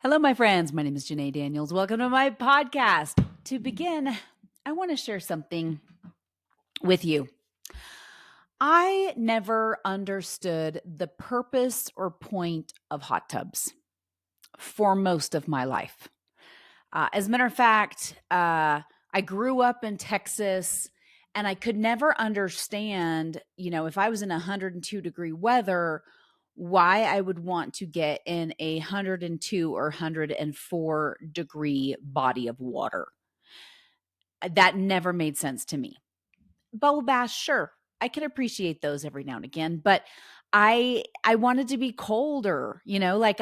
Hello, my friends. My name is Janae Daniels. Welcome to my podcast. To begin, I want to share something with you. I never understood the purpose or point of hot tubs for most of my life. As a matter of fact, I grew up in Texas and I could never understand, if I was in 102-degree weather, why I would want to get in a 102 or 104-degree body of water. That never made sense to me. Bubble baths, sure, I can appreciate those every now and again, but I wanted to be colder, like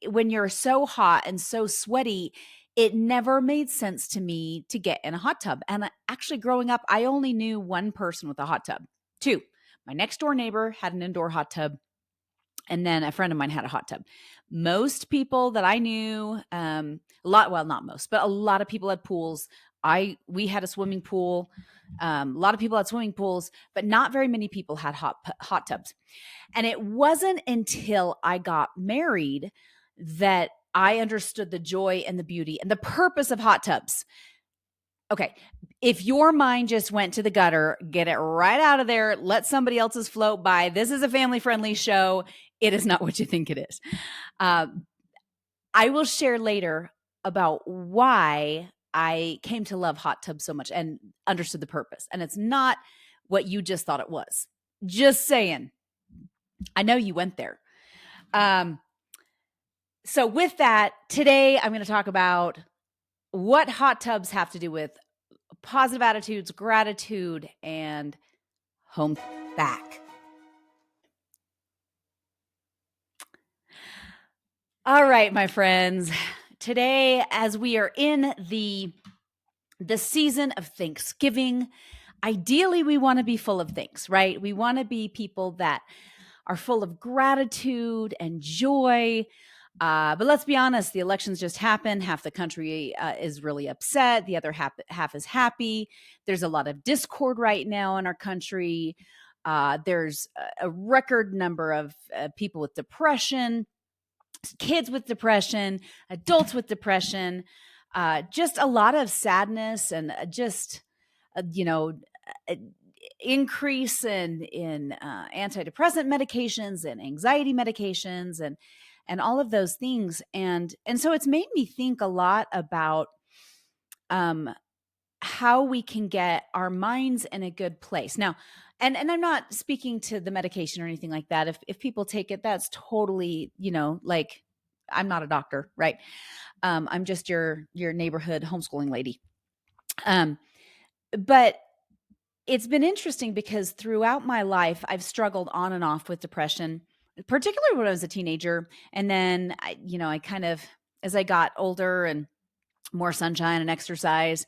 when you're so hot and so sweaty, it never made sense to me to get in a hot tub. And actually growing up, I only knew one person with a hot tub. Two, my next door neighbor had an indoor hot tub. And then a friend of mine had a hot tub. Most people that I knew, not most, but a lot of people had pools. We had a swimming pool. A lot of people had swimming pools, but not very many people had hot tubs. And it wasn't until I got married that I understood the joy and the beauty and the purpose of hot tubs. Okay, if your mind just went to the gutter, get it right out of there. Let somebody else's float by. This is a family-friendly show. It is not what you think it is. I will share later about why I came to love hot tubs so much and understood the purpose. And it's not what you just thought it was. Just saying. I know you went there. So with that, today I'm going to talk about what hot tubs have to do with positive attitudes, gratitude, and home back. All right, my friends. Today, as we are in the season of Thanksgiving, ideally we want to be full of things, right? We want to be people that are full of gratitude and joy. But let's be honest, the elections just happened. Half the country is really upset. The other half is happy. There's a lot of discord right now in our country. There's a record number of people with depression, kids with depression, adults with depression, just a lot of sadness and increase in antidepressant medications and anxiety medications and all of those things. And so it's made me think a lot about how we can get our minds in a good place. Now, and I'm not speaking to the medication or anything like that. If people take it, that's totally, like I'm not a doctor, right? I'm just your neighborhood homeschooling lady. But it's been interesting because throughout my life, I've struggled on and off with depression, particularly when I was a teenager. And then I kind of, as I got older and more sunshine and exercise,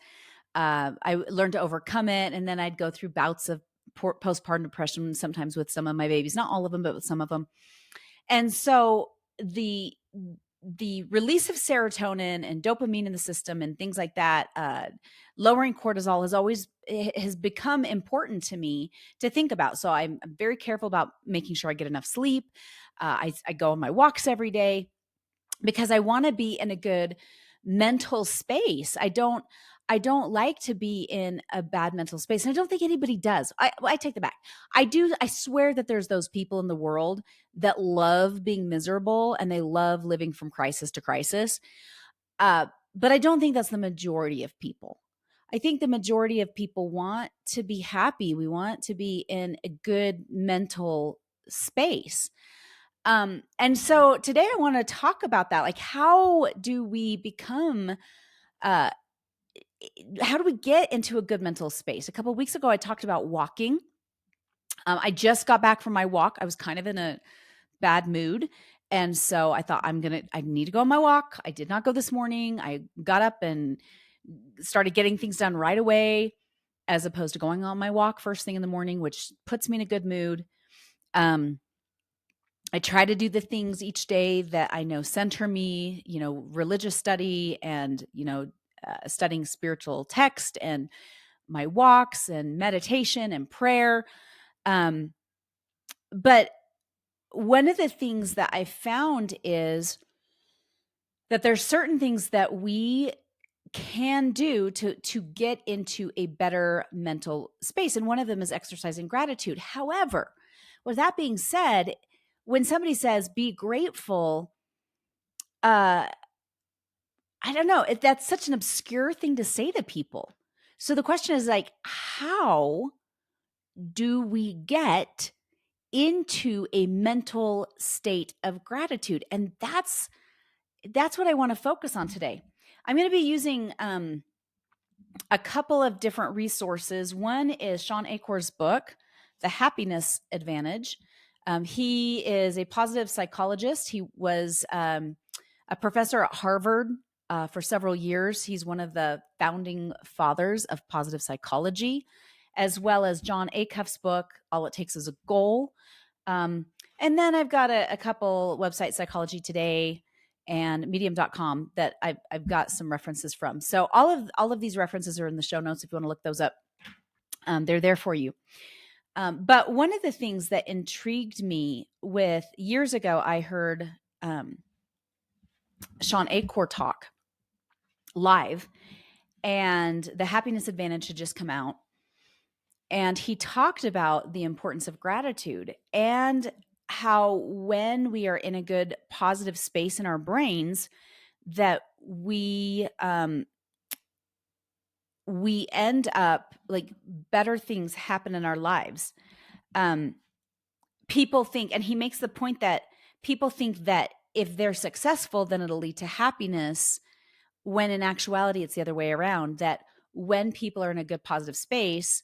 I learned to overcome it. And then I'd go through bouts of postpartum depression, sometimes with some of my babies, not all of them, but with some of them. And so the release of serotonin and dopamine in the system and things like that, lowering cortisol has become important to me to think about. So I'm very careful about making sure I get enough sleep. I go on my walks every day because I want to be in a good mental space. I don't like to be in a bad mental space. And I don't think anybody does. I take that back. I swear that there's those people in the world that love being miserable and they love living from crisis to crisis. But I don't think that's the majority of people. I think the majority of people want to be happy. We want to be in a good mental space. And so today I want to talk about that. Like, how do we become, how do we get into a good mental space? A couple of weeks ago, I talked about walking. I just got back from my walk. I was kind of in a bad mood. And so I thought I need to go on my walk. I did not go this morning. I got up and started getting things done right away, as opposed to going on my walk first thing in the morning, which puts me in a good mood. I try to do the things each day that I know center me, religious study and, studying spiritual text and my walks and meditation and prayer. But one of the things that I found is that there's certain things that we can do to get into a better mental space. And one of them is exercising gratitude. However, with that being said, when somebody says be grateful, I don't know, that's such an obscure thing to say to people. So the question is like, how do we get into a mental state of gratitude? And that's what I want to focus on today. I'm going to be using a couple of different resources. One is Jon Acuff's book, The Happiness Advantage. He is a positive psychologist. He was a professor at Harvard for several years. He's one of the founding fathers of positive psychology, as well as Jon Acuff's book, All It Takes Is a Goal. And then I've got a couple websites, Psychology Today and medium.com, that I've got some references from. So all of these references are in the show notes if you want to look those up. They're there for you. But one of the things that intrigued me with years ago, I heard Jon Acuff talk live, and The Happiness Advantage had just come out. And he talked about the importance of gratitude and how when we are in a good positive space in our brains, that we end up like better things happen in our lives. People think, and he makes the point that people think that if they're successful, then it'll lead to happiness, when in actuality, it's the other way around, that when people are in a good positive space,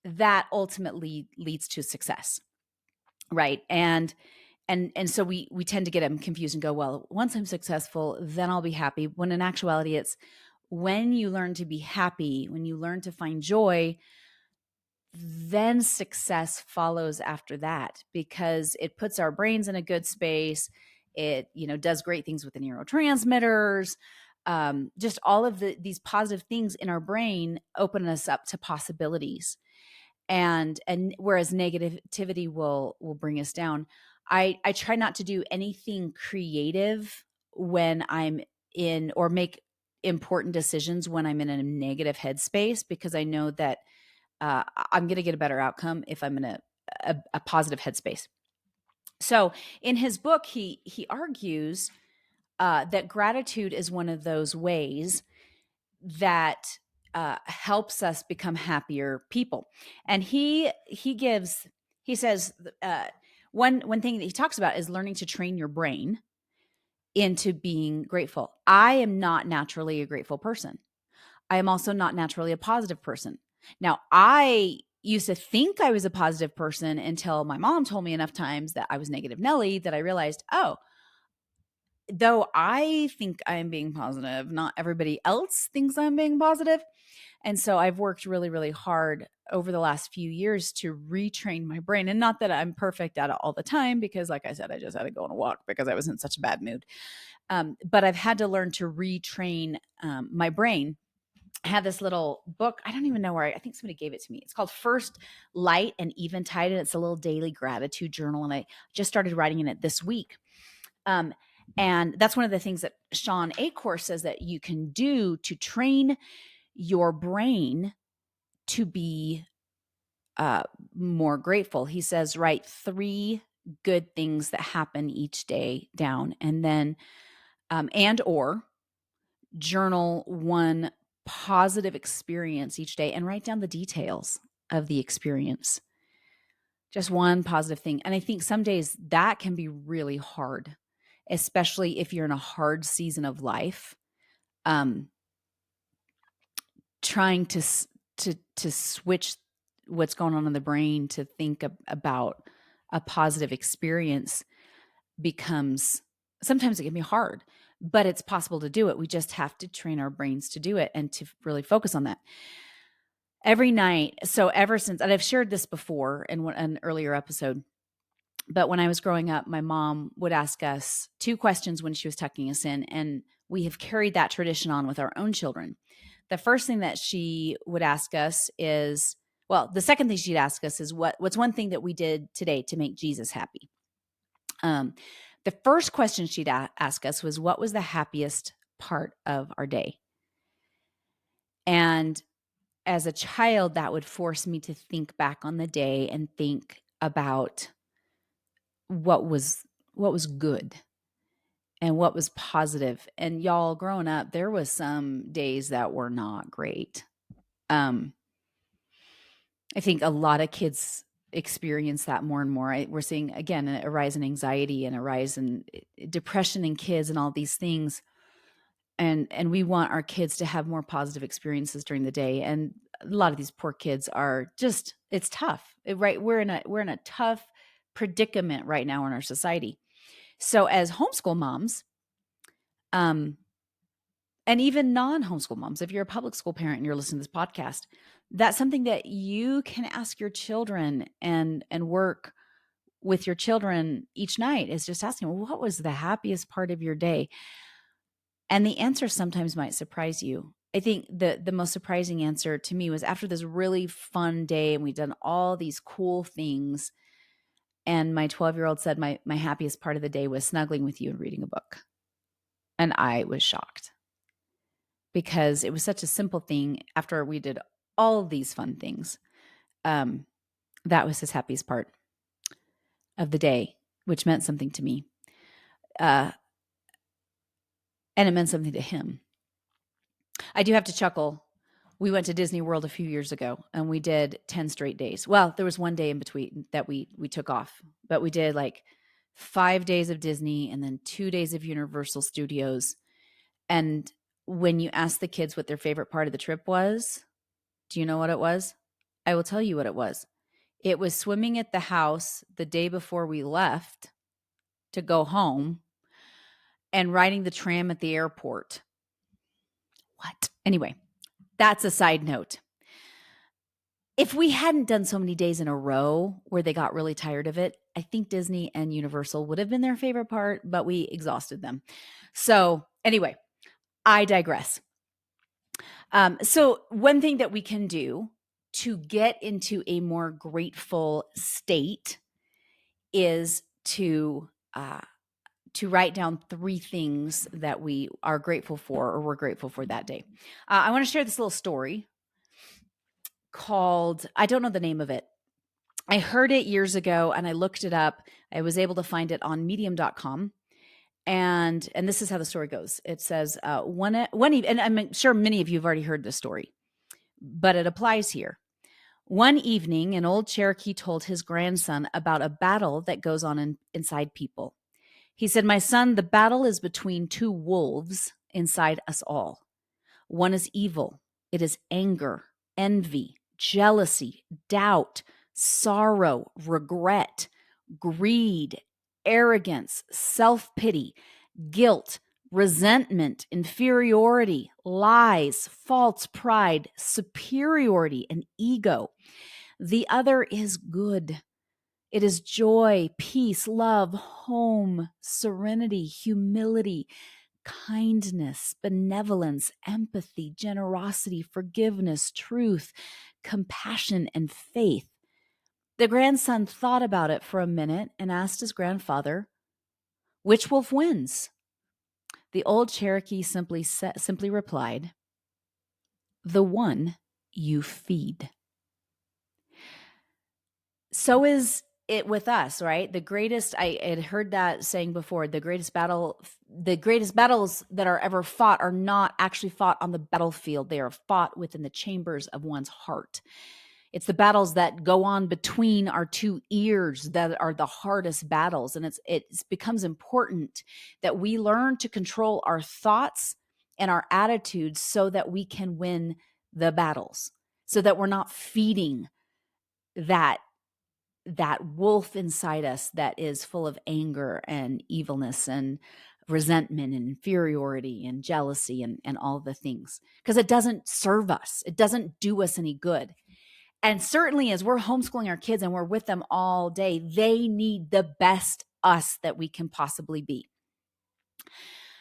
that ultimately leads to success. Right. And so we tend to get them confused and go, well, once I'm successful, then I'll be happy. When in actuality, it's when you learn to be happy, when you learn to find joy, then success follows after that, because it puts our brains in a good space. It, does great things with the neurotransmitters. Just all of these positive things in our brain open us up to possibilities. And whereas negativity will bring us down. I try not to do anything creative when I'm in, or make important decisions when I'm in a negative headspace, because I know that I'm going to get a better outcome if I'm in a positive headspace. So in his book, he argues that gratitude is one of those ways that helps us become happier people. And he says one thing that he talks about is learning to train your brain into being grateful. I am not naturally a grateful person. I am also not naturally a positive person. Now, I used to think I was a positive person until my mom told me enough times that I was negative Nelly that I realized, oh, though I think I'm being positive, not everybody else thinks I'm being positive. And so I've worked really, really hard over the last few years to retrain my brain. And not that I'm perfect at it all the time, because like I said, I just had to go on a walk because I was in such a bad mood. But I've had to learn to retrain my brain. I have this little book. I don't even know where I think somebody gave it to me. It's called First Light and Eventide. And it's a little daily gratitude journal. And I just started writing in it this week. And that's one of the things that Jon Acuff says that you can do to train your brain to be more grateful. He says, write 3 good things that happen each day down, and then or journal 1 positive experience each day and write down the details of the experience. Just 1 positive thing. And I think some days that can be really hard, especially if you're in a hard season of life. Trying to switch what's going on in the brain to think about a positive experience becomes, sometimes it can be hard, but it's possible to do it. We just have to train our brains to do it and to really focus on that every night. So ever since, and I've shared this before in an earlier episode, but when I was growing up, my mom would ask us 2 questions when she was tucking us in, and we have carried that tradition on with our own children. The first thing that she would ask us is, well, the second thing she'd ask us is what's one thing that we did today to make Jesus happy? The first question she'd ask us was, what was the happiest part of our day? And as a child, that would force me to think back on the day and think about what was good and what was positive. And y'all, growing up, there was some days that were not great. I think a lot of kids experience that more and more. We're seeing, again, a rise in anxiety and a rise in depression in kids and all these things. And we want our kids to have more positive experiences during the day. And a lot of these poor kids are just, it's tough, right? We're in a tough predicament right now in our society. So as homeschool moms, and even non-homeschool moms, if you're a public school parent and you're listening to this podcast, that's something that you can ask your children and work with your children each night, is just asking, well, what was the happiest part of your day? And the answer sometimes might surprise you. I think the most surprising answer to me was after this really fun day and we'd done all these cool things. And my 12-year-old said, my happiest part of the day was snuggling with you and reading a book. And I was shocked, because it was such a simple thing after we did all these fun things. That was his happiest part of the day, which meant something to me. And it meant something to him. I do have to chuckle. We went to Disney World a few years ago and we did 10 straight days. Well, there was one day in between that we took off, but we did like 5 days of Disney and then 2 days of Universal Studios. And when you ask the kids what their favorite part of the trip was, do you know what it was? I will tell you what it was. It was swimming at the house the day before we left to go home and riding the tram at the airport. What? Anyway, that's a side note. If we hadn't done so many days in a row where they got really tired of it, I think Disney and Universal would have been their favorite part, but we exhausted them. So anyway, I digress. So one thing that we can do to get into a more grateful state is to write down 3 things that we are grateful for or we're grateful for that day. I want to share this little story called, I don't know the name of it. I heard it years ago and I looked it up. I was able to find it on medium.com. And this is how the story goes. It says, and I'm sure many of you have already heard this story, but it applies here. One evening, an old Cherokee told his grandson about a battle that goes on inside people. He said, "My son, the battle is between 2 wolves inside us all. One is evil. It is anger, envy, jealousy, doubt, sorrow, regret, greed, arrogance, self-pity, guilt, resentment, inferiority, lies, false pride, superiority, and ego. The other is good. It is joy, peace, love, home, serenity, humility, kindness, benevolence, empathy, generosity, forgiveness, truth, compassion, and faith." The grandson thought about it for a minute and asked his grandfather, "Which wolf wins?" The old Cherokee simply replied, "The one you feed." So is it with us, right? I had heard that saying before, the greatest battles that are ever fought are not actually fought on the battlefield. They are fought within the chambers of one's heart. It's the battles that go on between our 2 ears that are the hardest battles. And it becomes important that we learn to control our thoughts and our attitudes so that we can win the battles, so that we're not feeding that wolf inside us that is full of anger and evilness and resentment and inferiority and jealousy and all the things, because it doesn't serve us. It doesn't do us any good. And certainly as we're homeschooling our kids and we're with them all day, they need the best us that we can possibly be.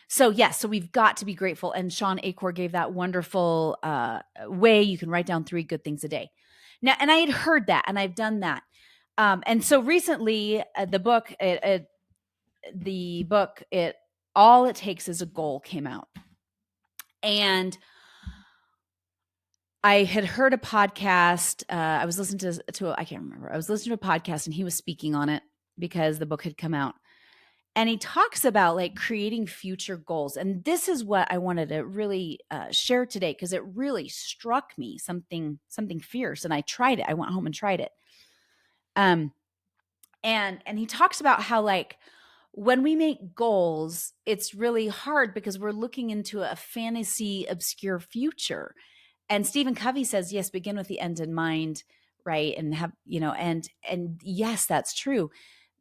So yes, so we've got to be grateful. And Jon Acuff gave that wonderful way you can write down 3 good things a day. Now, and I had heard that and I've done that. And so recently the book, the book, all it takes is a goal came out. And I had heard a podcast. I was listening to I can't remember. I was listening to a podcast and he was speaking on it because the book had come out. And he talks about like creating future goals. And this is what I wanted to really share today, because it really struck me something fierce. And I tried it. I went home and tried it. And he talks about how like when we make goals, it's really hard because we're looking into a fantasy obscure future. And Stephen Covey says, yes, begin with the end in mind, right? And have, and yes, that's true.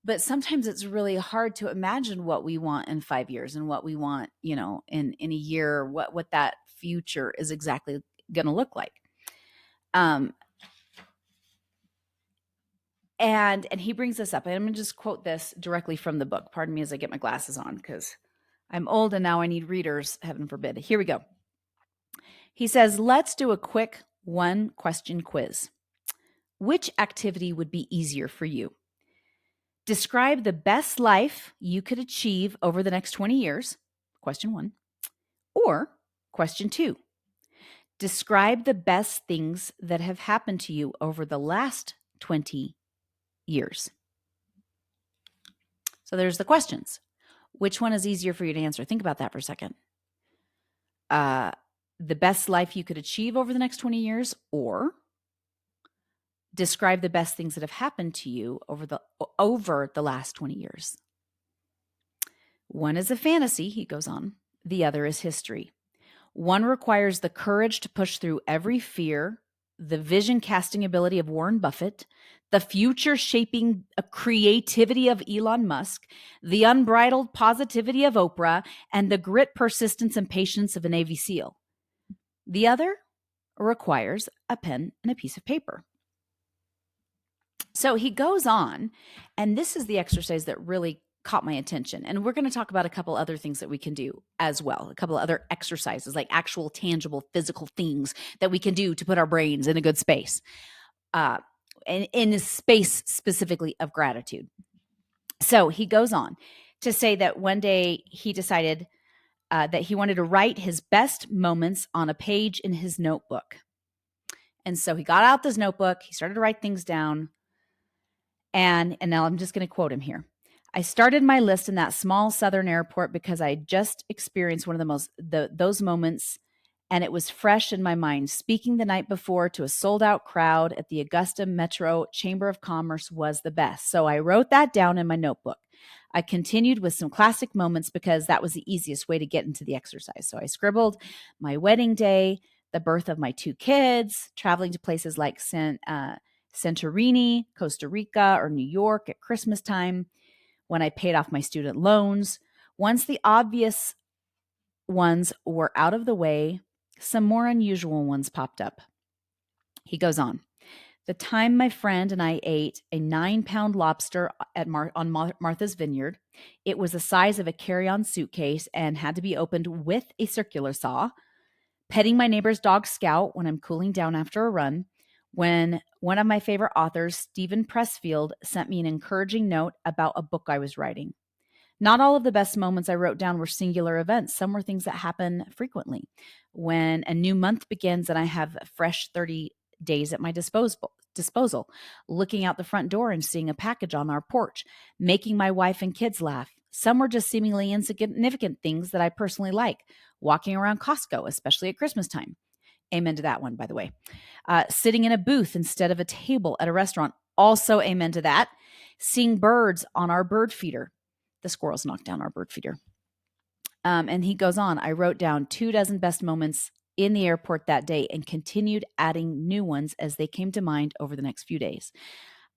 But sometimes it's really hard to imagine what we want in 5 years and what we want, in a year, what that future is exactly going to look like. And he brings this up. And I'm going to just quote this directly from the book. Pardon me as I get my glasses on, because I'm old and now I need readers, heaven forbid. Here we go. He says, let's do a quick 1-question quiz. Which activity would be easier for you? Describe the best life you could achieve over the next 20 years, question 1. Or question 2, describe the best things that have happened to you over the last 20 years. So there's the questions. Which one is easier for you to answer? Think about that for a second. The best life you could achieve over the next 20 years, or describe the best things that have happened to you over the last 20 years. One is a fantasy, he goes on. The other is history. One requires the courage to push through every fear, the vision casting ability of Warren Buffett, the future shaping creativity of Elon Musk, the unbridled positivity of Oprah, and the grit, persistence, and patience of a Navy SEAL. The other requires a pen and a piece of paper. So he goes on, and this is the exercise that really caught my attention. And we're going to talk about a couple other things that we can do as well, a couple of other exercises, like actual tangible physical things that we can do to put our brains in a good space, and in a space specifically of gratitude. So he goes on to say that one day he decided that he wanted to write his best moments on a page in his notebook. And so he got out this notebook, he started to write things down. And now I'm just going to quote him here. I started my list in that small southern airport because I just experienced one of those moments, and it was fresh in my mind. Speaking the night before to a sold-out crowd at the Augusta Metro Chamber of Commerce was the best. So I wrote that down in my notebook. I continued with some classic moments because that was the easiest way to get into the exercise. So I scribbled my wedding day, the birth of my 2 kids, traveling to places like Santorini, Costa Rica, or New York at Christmas time, when I paid off my student loans. Once the obvious ones were out of the way, some more unusual ones popped up. He goes on. The time my friend and I ate a 9-pound lobster on Martha's Vineyard. It was the size of a carry-on suitcase and had to be opened with a circular saw. Petting my neighbor's dog Scout when I'm cooling down after a run. When one of my favorite authors, Stephen Pressfield, sent me an encouraging note about a book I was writing. Not all of the best moments I wrote down were singular events. Some were things that happen frequently. When a new month begins and I have a fresh 30 days at my disposal, looking out the front door and seeing a package on our porch, making my wife and kids laugh. Some were just seemingly insignificant things that I personally like. Walking around Costco, especially at Christmas time. Amen to that one, by the way. Sitting in a booth instead of a table at a restaurant. Also amen to that. Seeing birds on our bird feeder. The squirrels knocked down our bird feeder. And he goes on. I wrote down 24 best moments in the airport that day and continued adding new ones as they came to mind over the next few days.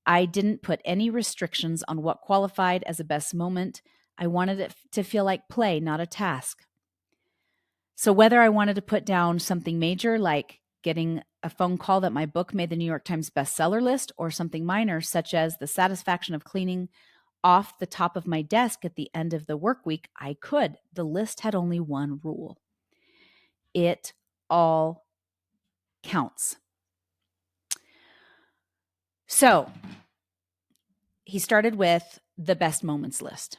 I didn't put any restrictions on what qualified as a best moment. I wanted it to feel like play, not a task. So whether I wanted to put down something major like getting a phone call that my book made the New York Times bestseller list, or something minor such as the satisfaction of cleaning off the top of my desk at the end of the work week, I could. The list had only one rule. It all counts. So he started with the best moments list.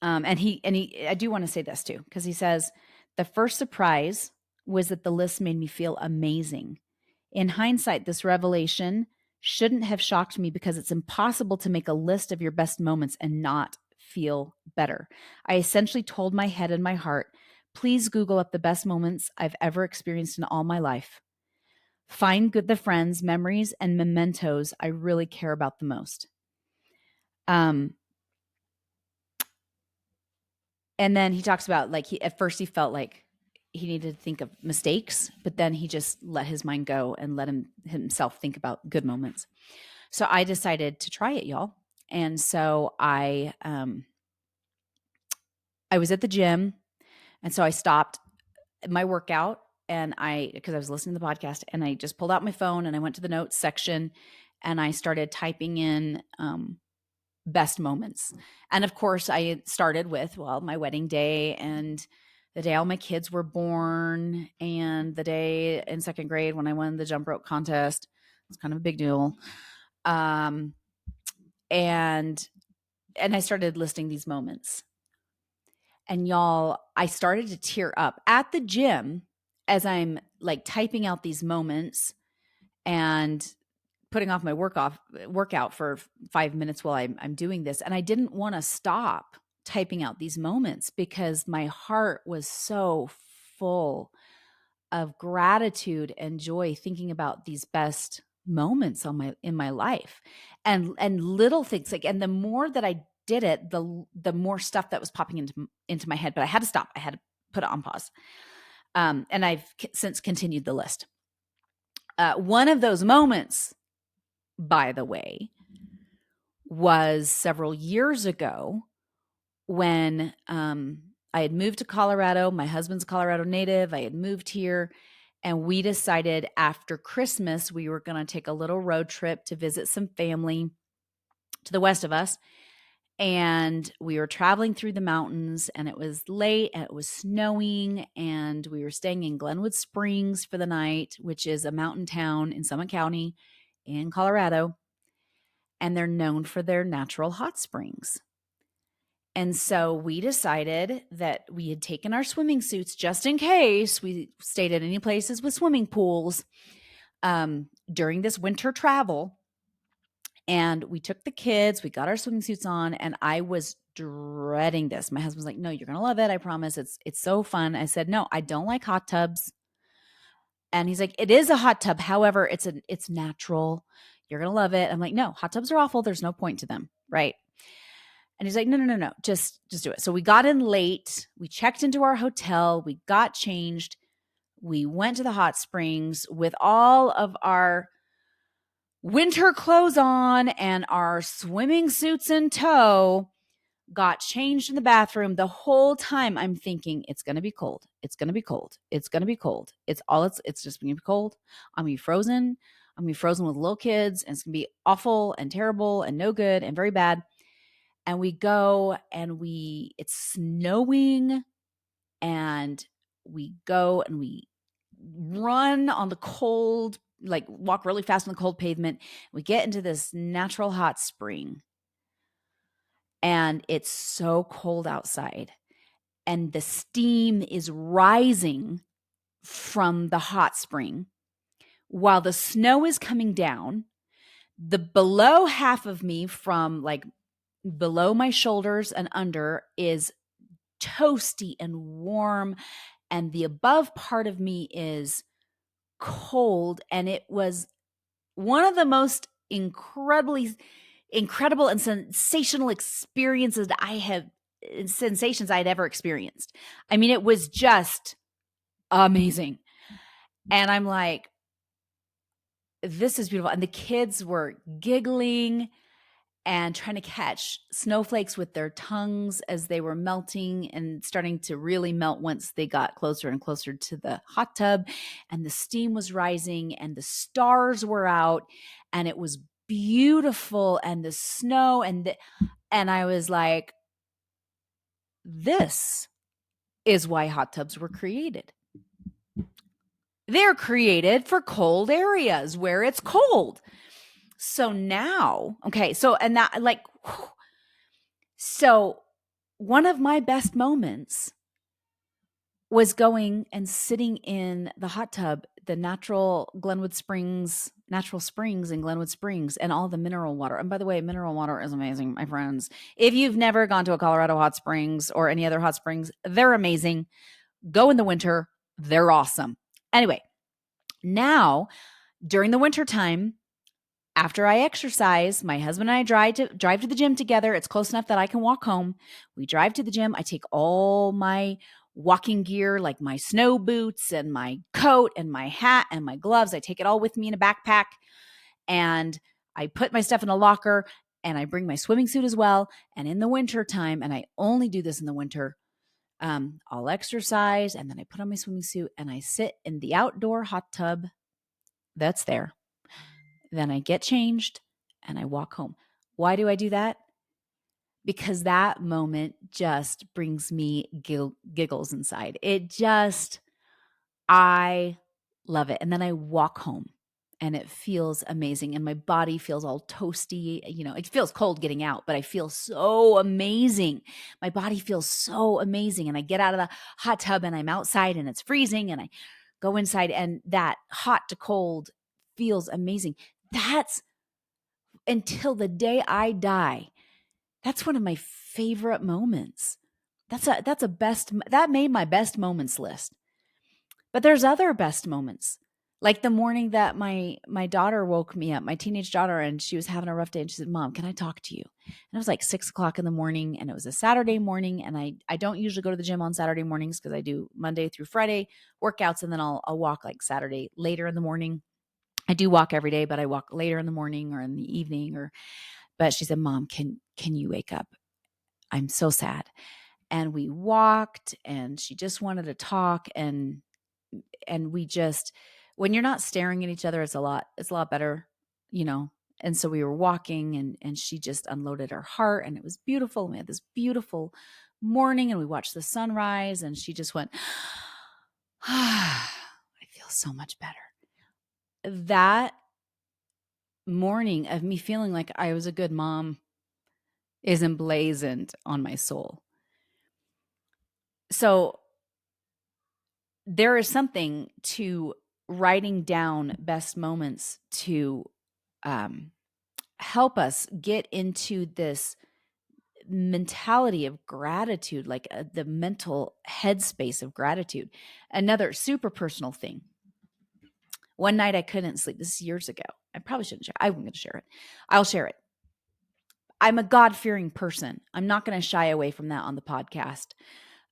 I do want to say this too, because he says, the first surprise was that the list made me feel amazing. In hindsight, this revelation shouldn't have shocked me because it's impossible to make a list of your best moments and not feel better. I essentially told my head and my heart, please Google up the best moments I've ever experienced in all my life. Find the friends, memories, and mementos I really care about the most. And then he talks about like at first he felt like he needed to think of mistakes, but then he just let his mind go and let himself think about good moments. So I decided to try it, y'all. And so I was at the gym, and so I stopped my workout and because I was listening to the podcast, and I just pulled out my phone and I went to the notes section and I started typing in best moments. And of course, I started with, well, my wedding day and the day all my kids were born and the day in second grade when I won the jump rope contest. It's kind of a big deal. And I started listing these moments. And y'all, I started to tear up at the gym as I'm like typing out these moments and putting off my workout for 5 minutes while I'm doing this. And I didn't want to stop typing out these moments because my heart was so full of gratitude and joy thinking about these best moments in my life and little things like, and the more that I did it, the more stuff that was popping into my head, but I had to stop. I had to put it on pause. And I've since continued the list. One of those moments, by the way, was several years ago when I had moved to Colorado. My husband's a Colorado native. I had moved here, and we decided after Christmas we were going to take a little road trip to visit some family to the west of us. And we were traveling through the mountains, and it was late and it was snowing, and we were staying in Glenwood Springs for the night, which is a mountain town in Summit County in Colorado. And they're known for their natural hot springs. And so we decided that we had taken our swimming suits just in case we stayed at any places with swimming pools during this winter travel. And we took the kids, we got our swimming suits on, and I was dreading this. My husband was like, no, you're going to love it. I promise. It's so fun. I said, no, I don't like hot tubs. And he's like, it is a hot tub. However, it's natural. You're going to love it. I'm like, no, hot tubs are awful. There's no point to them. Right. And he's like, no. Just do it. So we got in late. We checked into our hotel. We got changed. We went to the hot springs with all of our winter clothes on and our swimming suits in tow. Got changed in the bathroom. The whole time I'm thinking, it's going to be cold. It's going to be cold. It's going to be cold. It's just going to be cold. I'm going to be frozen. I'm going to be frozen with little kids, and it's going to be awful and terrible and no good and very bad. And we go and it's snowing, and we go and we run on the cold, like walk really fast on the cold pavement. We get into this natural hot spring, and it's so cold outside, and the steam is rising from the hot spring while the snow is coming down. The below half of me, from like below my shoulders and under, is toasty and warm, and the above part of me is cold. And it was one of the most incredible and sensational sensations I had ever experienced. I mean, it was just amazing. And I'm like, this is beautiful. And the kids were giggling and trying to catch snowflakes with their tongues as they were melting and starting to really melt once they got closer and closer to the hot tub. And the steam was rising and the stars were out, and it was beautiful, and the snow and I was like, this is why hot tubs were created. They're created for cold areas where it's cold. So now, okay, so and that like, so one of my best moments was going and sitting in the hot tub, the natural springs in Glenwood Springs, and all the mineral water. And by the way, mineral water is amazing, my friends. If you've never gone to a Colorado hot springs or any other hot springs, they're amazing. Go in the winter. They're awesome. Anyway, now during the winter time, after I exercise, my husband and I drive to the gym together. It's close enough that I can walk home. We drive to the gym. I take all my walking gear, like my snow boots and my coat and my hat and my gloves. I take it all with me in a backpack, and I put my stuff in a locker, and I bring my swimming suit as well. And in the winter time, and I only do this in the winter, I'll exercise, and then I put on my swimming suit and I sit in the outdoor hot tub that's there. Then I get changed and I walk home. Why do I do that? Because that moment just brings me giggles inside. I love it. And then I walk home and it feels amazing. And my body feels all toasty. It feels cold getting out, but I feel so amazing. My body feels so amazing. And I get out of the hot tub and I'm outside and it's freezing and I go inside and that hot to cold feels amazing. That's until the day I die. That's one of my favorite moments. That made my best moments list. But there's other best moments. Like the morning that my daughter woke me up, my teenage daughter, and she was having a rough day and she said, "Mom, can I talk to you?" And it was like 6:00 in the morning and it was a Saturday morning. And I don't usually go to the gym on Saturday mornings because I do Monday through Friday workouts. And then I'll walk like Saturday later in the morning. I do walk every day, but I walk later in the morning or in the evening but she said, "Mom, can you wake up? I'm so sad." And we walked and she just wanted to talk and we just, when you're not staring at each other, it's a lot better, you know. And so we were walking and she just unloaded her heart and it was beautiful. And we had this beautiful morning and we watched the sunrise and she just went, "I feel so much better." That morning of me feeling like I was a good mom is emblazoned on my soul. So there is something to writing down best moments to help us get into this mentality of gratitude, like the mental headspace of gratitude. Another super personal thing. One night I couldn't sleep. This is years ago. I probably shouldn't share. I'm going to share it. I'll share it. I'm a God-fearing person. I'm not going to shy away from that on the podcast.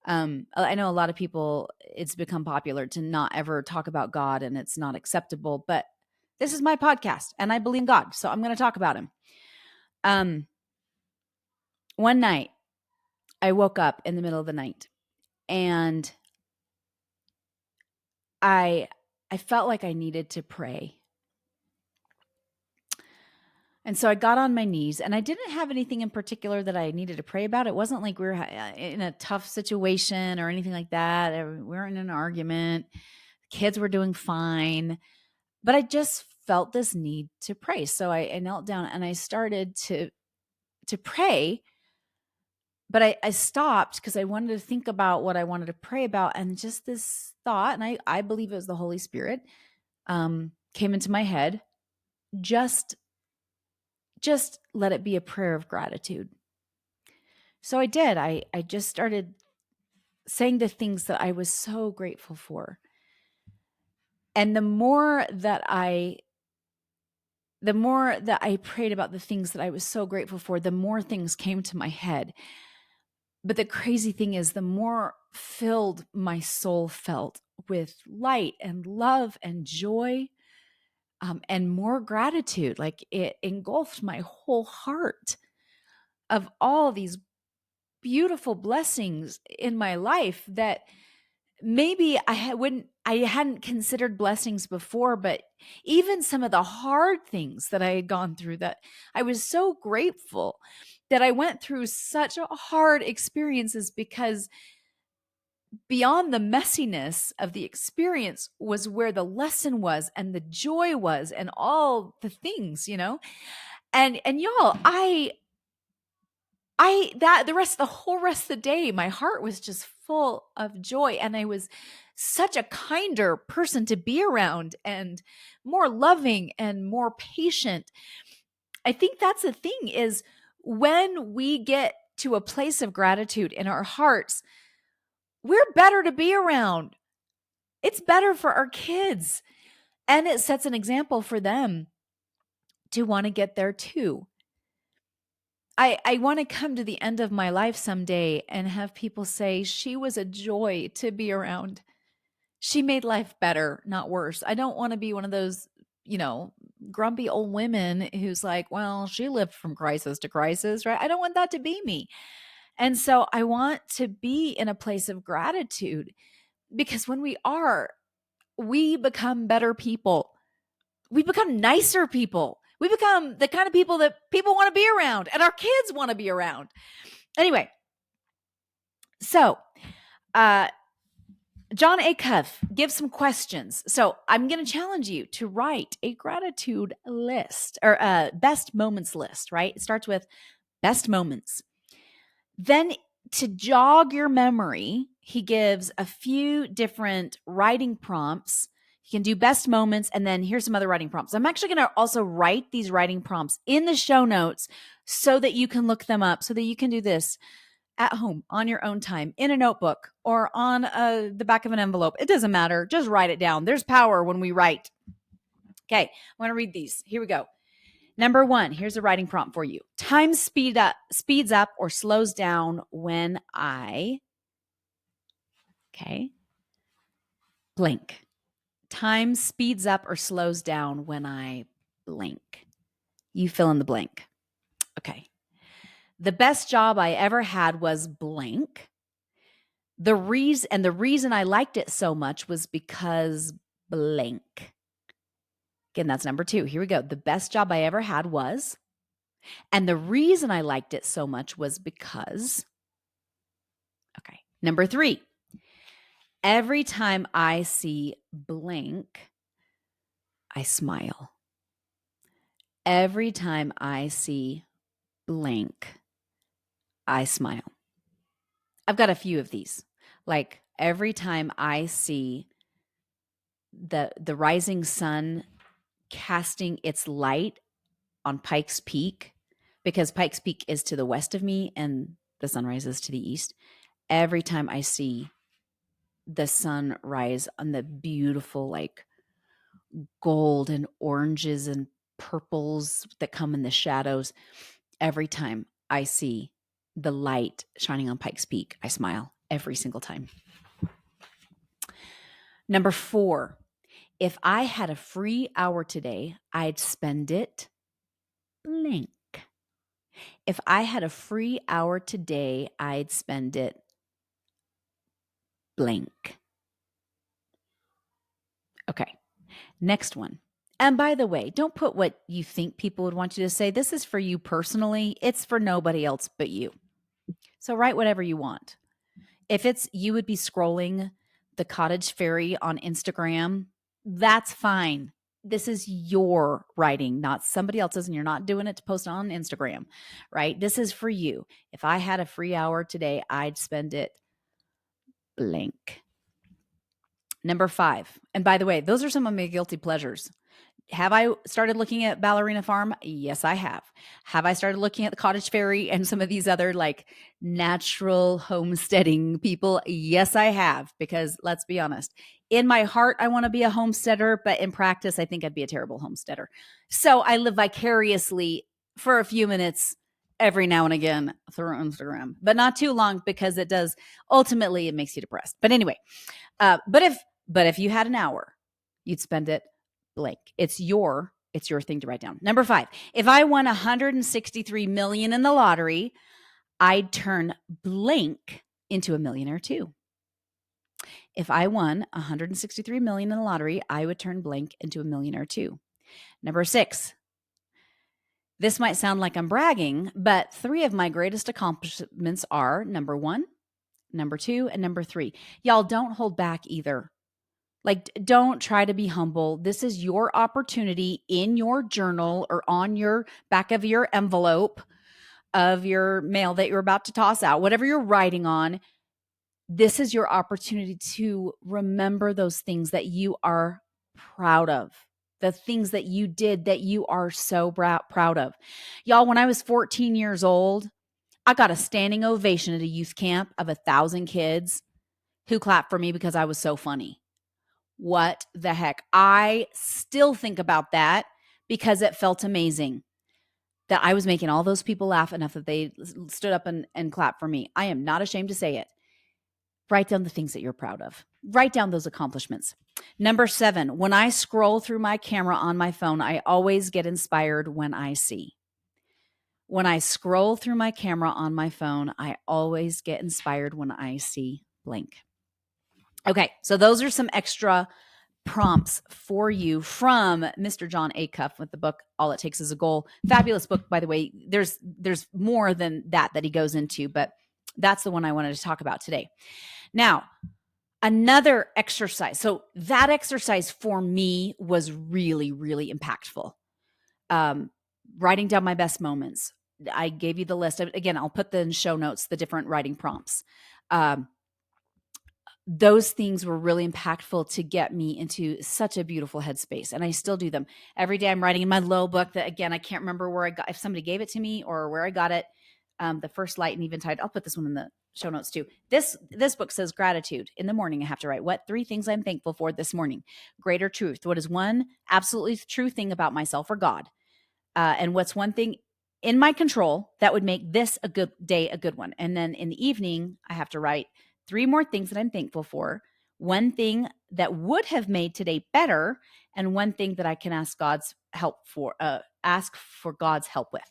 I know a lot of people, it's become popular to not ever talk about God and it's not acceptable, but this is my podcast and I believe in God. So I'm going to talk about him. One night I woke up in the middle of the night and I felt like I needed to pray. And so I got on my knees and I didn't have anything in particular that I needed to pray about. It wasn't like we were in a tough situation or anything like that. We weren't in an argument. Kids were doing fine, but I just felt this need to pray. So I knelt down and I started to pray, but I stopped because I wanted to think about what I wanted to pray about. And just this thought, and I believe it was the Holy Spirit, came into my head. Just let it be a prayer of gratitude. So I did. I just started saying the things that I was so grateful for. And the more that I prayed about the things that I was so grateful for, the more things came to my head. But the crazy thing is, the more filled my soul felt with light and love and joy, and more gratitude. Like it engulfed my whole heart of all these beautiful blessings in my life that maybe I hadn't considered blessings before, but even some of the hard things that I had gone through, that I was so grateful that I went through such hard experiences, because beyond the messiness of the experience was where the lesson was and the joy was and all the things, and y'all, the whole rest of the day, my heart was just full of joy. And I was such a kinder person to be around and more loving and more patient. I think that's the thing is when we get to a place of gratitude in our hearts, we're better to be around. It's better for our kids. And it sets an example for them to want to get there too. I want to come to the end of my life someday and have people say, she was a joy to be around. She made life better, not worse. I don't want to be one of those, grumpy old women who's like, well, she lived from crisis to crisis, right? I don't want that to be me. And so I want to be in a place of gratitude because when we are, we become better people. We become nicer people. We become the kind of people that people want to be around and our kids want to be around. Anyway, so Jon Acuff gives some questions. So I'm going to challenge you to write a gratitude list or a best moments list, right? It starts with best moments. Then to jog your memory, he gives a few different writing prompts. You can do best moments, and then here's some other writing prompts. I'm actually going to also write these writing prompts in the show notes so that you can look them up, so that you can do this at home on your own time in a notebook or on the back of an envelope. It doesn't matter. Just write it down. There's power when we write. Okay, I want to read these. Here we go. Number 1, here's a writing prompt for you. Time speeds up or slows down when I, blank. Time speeds up or slows down when I blank. You fill in the blank. Okay. The best job I ever had was blank. The reason I liked it so much was because blank. Again, that's number 2. Here we go. The best job I ever had was, and the reason I liked it so much was because. Okay. Number 3. Every time I see blank, I smile. Every time I see blank, I smile. I've got a few of these. Like every time I see the rising sun casting its light on Pikes Peak, because Pikes Peak is to the west of me and the sun rises to the east. Every time I see the sun rise on the beautiful like gold and oranges and purples that come in the shadows, every time I see the light shining on Pikes Peak, I smile every single time. Number 4, if I had a free hour today, I'd spend it blank. If I had a free hour today, I'd spend it blank. Okay, next one. And by the way, don't put what you think people would want you to say. This is for you personally. It's for nobody else but you. So write whatever you want. If it's you would be scrolling the cottage fairy on Instagram, that's fine. This is your writing, not somebody else's, and you're not doing it to post on Instagram, right? This is for you. If I had a free hour today, I'd spend it blank. Number 5. And by the way, those are some of my guilty pleasures. Have I started looking at Ballerina Farm? Yes, I have. Have I started looking at the Cottage Fairy and some of these other like natural homesteading people? Yes, I have. Because let's be honest, in my heart, I want to be a homesteader, but in practice, I think I'd be a terrible homesteader. So I live vicariously for a few minutes every now and again through Instagram, but not too long because it does ultimately it makes you depressed. But anyway, but if you had an hour, you'd spend it blank. It's your thing to write down. Number 5, if I won 163 million in the lottery, I'd turn blank into a millionaire too. If I won 163 million in the lottery, I would turn blank into a millionaire too. Number 6, this might sound like I'm bragging, but 3 of my greatest accomplishments are number 1, number 2, and number 3. Y'all don't hold back either. Like, don't try to be humble. This is your opportunity in your journal or on your back of your envelope of your mail that you're about to toss out, whatever you're writing on, this is your opportunity to remember those things that you are proud of, the things that you did that you are so proud of. Y'all, when I was 14 years old, I got a standing ovation at a youth camp of 1,000 kids who clapped for me because I was so funny. What the heck? I still think about that because it felt amazing that I was making all those people laugh enough that they stood up and clapped for me. I am not ashamed to say it. Write down the things that you're proud of. Write down those accomplishments. Number 7, when I scroll through my camera on my phone, I always get inspired when I see. When I scroll through my camera on my phone, I always get inspired when I see blank. Okay, so those are some extra prompts for you from Mr. Jon Acuff with the book All It Takes Is a Goal. Fabulous book, by the way. There's more than that he goes into, but that's the one I wanted to talk about today. Now, another exercise. So that exercise for me was really, really impactful. Writing down my best moments. I gave you the list. Again, I'll put in show notes the different writing prompts. Those things were really impactful to get me into such a beautiful headspace. And I still do them. Every day I'm writing in my low book that, again, I can't remember where I got, if somebody gave it to me or where I got it. The First Light and Eventide. I'll put this one in the show notes too. This book says gratitude. In the morning, I have to write, what 3 things I'm thankful for this morning? Greater truth. What is one absolutely true thing about myself or God? And what's one thing in my control that would make this a good day, a good one? And then in the evening, I have to write 3 more things that I'm thankful for, one thing that would have made today better, and one thing that I can ask God's help for, ask for God's help with.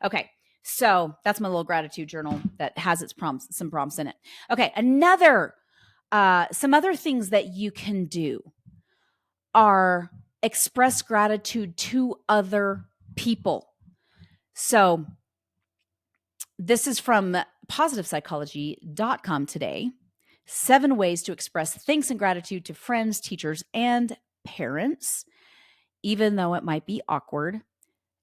Okay. So that's my little gratitude journal that has its prompts, some prompts in it. Okay. Some other things that you can do are express gratitude to other people. So this is from positivepsychology.com today. 7 ways to express thanks and gratitude to friends, teachers, and parents, even though it might be awkward.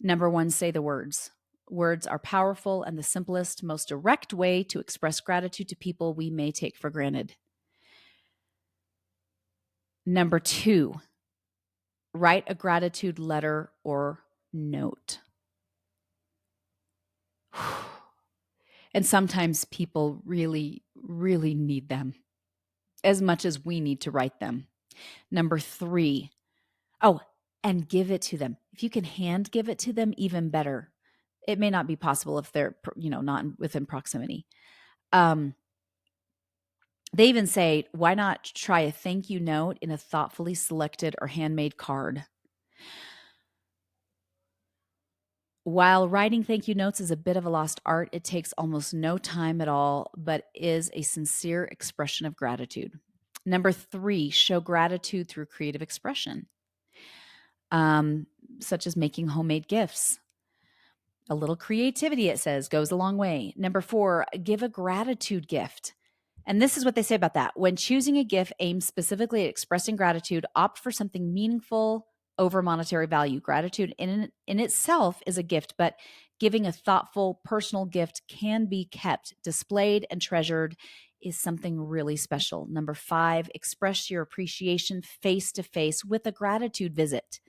Number 1, say the words. Words are powerful and the simplest, most direct way to express gratitude to people we may take for granted. Number 2, write a gratitude letter or note. And sometimes people really, really need them as much as we need to write them. Number 3, and give it to them. If you can hand give it to them, even better. It may not be possible if they're, not within proximity. They even say, why not try a thank you note in a thoughtfully selected or handmade card? While writing thank you notes is a bit of a lost art, it takes almost no time at all, but is a sincere expression of gratitude. Number 3, show gratitude through creative expression, such as making homemade gifts. A little creativity, it says, goes a long way. Number 4, give a gratitude gift. And this is what they say about that. When choosing a gift aimed specifically at expressing gratitude, opt for something meaningful over monetary value. Gratitude in itself is a gift, but giving a thoughtful, personal gift can be kept, displayed, and treasured is something really special. Number 5, express your appreciation face-to-face with a gratitude visit.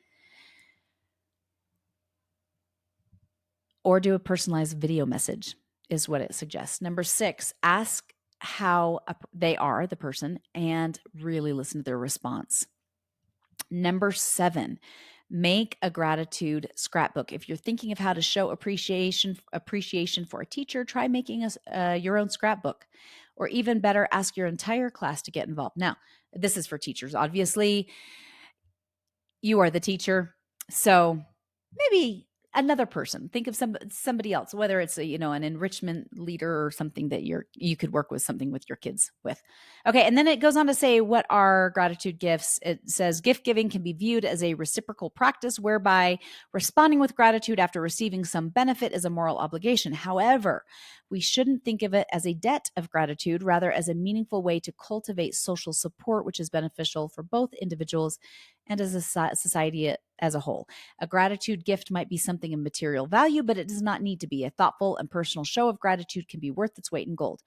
Or do a personalized video message is what it suggests. Number 6, ask how they are, the person, and really listen to their response. Number 7, make a gratitude scrapbook. If you're thinking of how to show appreciation for a teacher, try making your own scrapbook. Or even better, ask your entire class to get involved. Now, this is for teachers. Obviously, you are the teacher. So maybe another person, think of somebody else, whether it's an enrichment leader or something that you could work with something with your kids with. Okay. And then it goes on to say, what are gratitude gifts? It says gift giving can be viewed as a reciprocal practice whereby responding with gratitude after receiving some benefit is a moral obligation. However, we shouldn't think of it as a debt of gratitude, rather as a meaningful way to cultivate social support, which is beneficial for both individuals and as a society as a whole. A gratitude gift might be something of material value, but it does not need to be. A thoughtful and personal show of gratitude can be worth its weight in gold.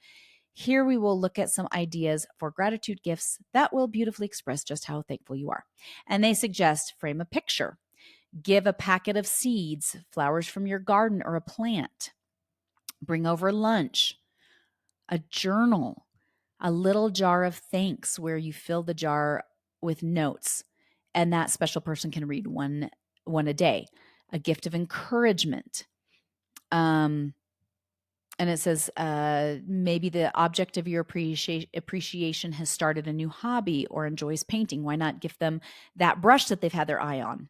Here we will look at some ideas for gratitude gifts that will beautifully express just how thankful you are. And they suggest frame a picture, give a packet of seeds, flowers from your garden or a plant, bring over lunch, a journal, a little jar of thanks where you fill the jar with notes, and that special person can read one a day, a gift of encouragement. And it says maybe the object of your appreciation has started a new hobby or enjoys painting. Why not give them that brush that they've had their eye on?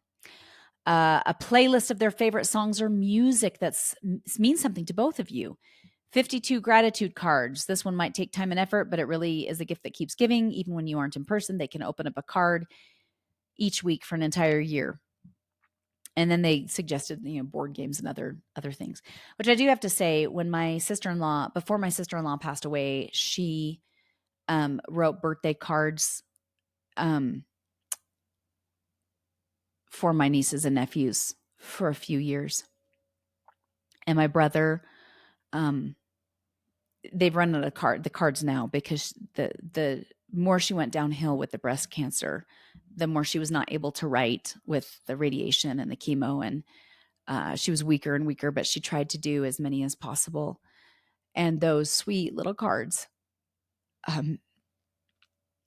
A playlist of their favorite songs or music that means something to both of you. 52 gratitude cards. This one might take time and effort, but it really is a gift that keeps giving. Even when you aren't in person, they can open up a card each week for an entire year. And then they suggested, board games and other things, which I do have to say, when before my sister-in-law passed away, she wrote birthday cards for my nieces and nephews for a few years. And my brother, they've run out of the cards now, because the more she went downhill with the breast cancer, the more she was not able to write with the radiation and the chemo, and she was weaker and weaker, but she tried to do as many as possible. And those sweet little cards,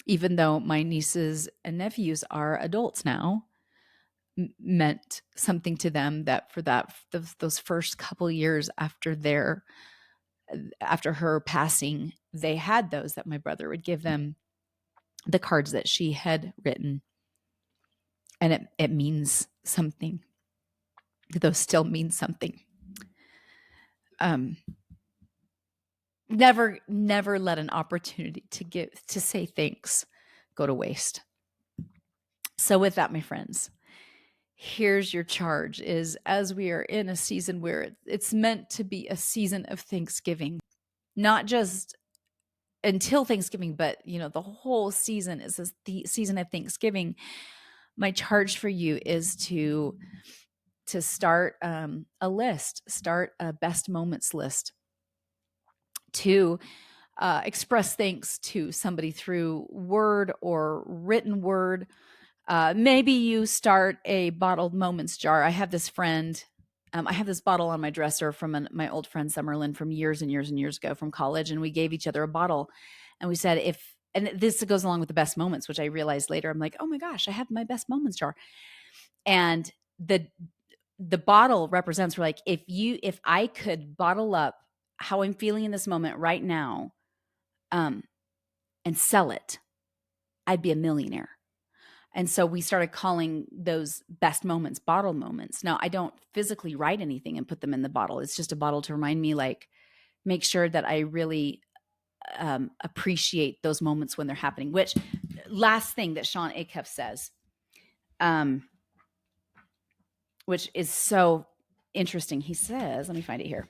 even though my nieces and nephews are adults now, meant something to them, that for those first couple years after her passing, they had those, that my brother would give them the cards that she had written. And it means something. Those still mean something. Never let an opportunity to say thanks go to waste. So with that, my friends, here's your charge: is, as we are in a season where it's meant to be a season of Thanksgiving, not just until Thanksgiving, but the whole season is the season of Thanksgiving. My charge for you is to start a list, start a best moments list, to express thanks to somebody through word or written word. Maybe you start a bottled moments jar. I have this friend. I have this bottle on my dresser from my old friend Summerlin from years and years and years ago from college, and we gave each other a bottle, and we said, and this goes along with the best moments, which I realized later. I'm like, oh my gosh, I have my best moments jar, and the bottle represents, we're like, if I could bottle up how I'm feeling in this moment right now, and sell it, I'd be a millionaire. And so we started calling those best moments bottle moments. Now, I don't physically write anything and put them in the bottle. It's just a bottle to remind me, make sure that I really appreciate those moments when they're happening. Which, last thing that Jon Acuff says, which is so interesting. He says, let me find it here.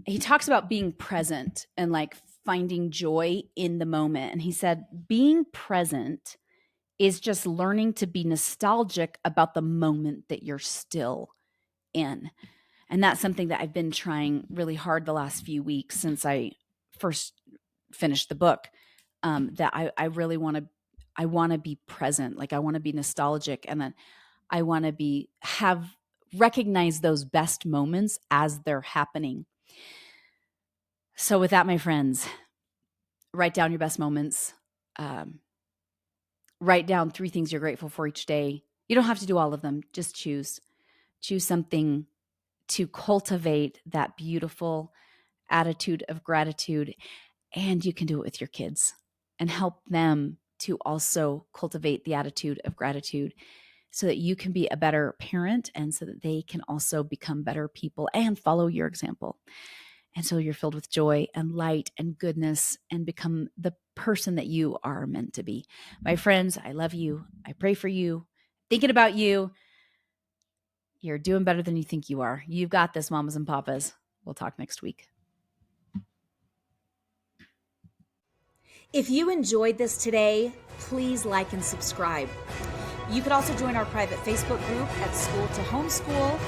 He talks about being present and finding joy in the moment. And he said, being present is just learning to be nostalgic about the moment that you're still in. And that's something that I've been trying really hard the last few weeks since I first finished the book, that I really want to be present. I want to be nostalgic, and then I want to recognize those best moments as they're happening. So with that, my friends, write down your best moments. Write down 3 things you're grateful for each day. You don't have to do all of them. Just choose something to cultivate that beautiful attitude of gratitude. And you can do it with your kids and help them to also cultivate the attitude of gratitude, so that you can be a better parent, and so that they can also become better people and follow your example. And so you're filled with joy and light and goodness, and become the person that you are meant to be. My friends, I love you. I pray for you. Thinking about you. You're doing better than you think you are. You've got this, mamas and papas. We'll talk next week. If you enjoyed this today, please like and subscribe. You could also join our private Facebook group at School to Homeschool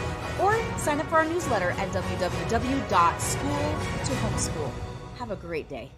or sign up for our newsletter at www.schooltohomeschool. Have a great day.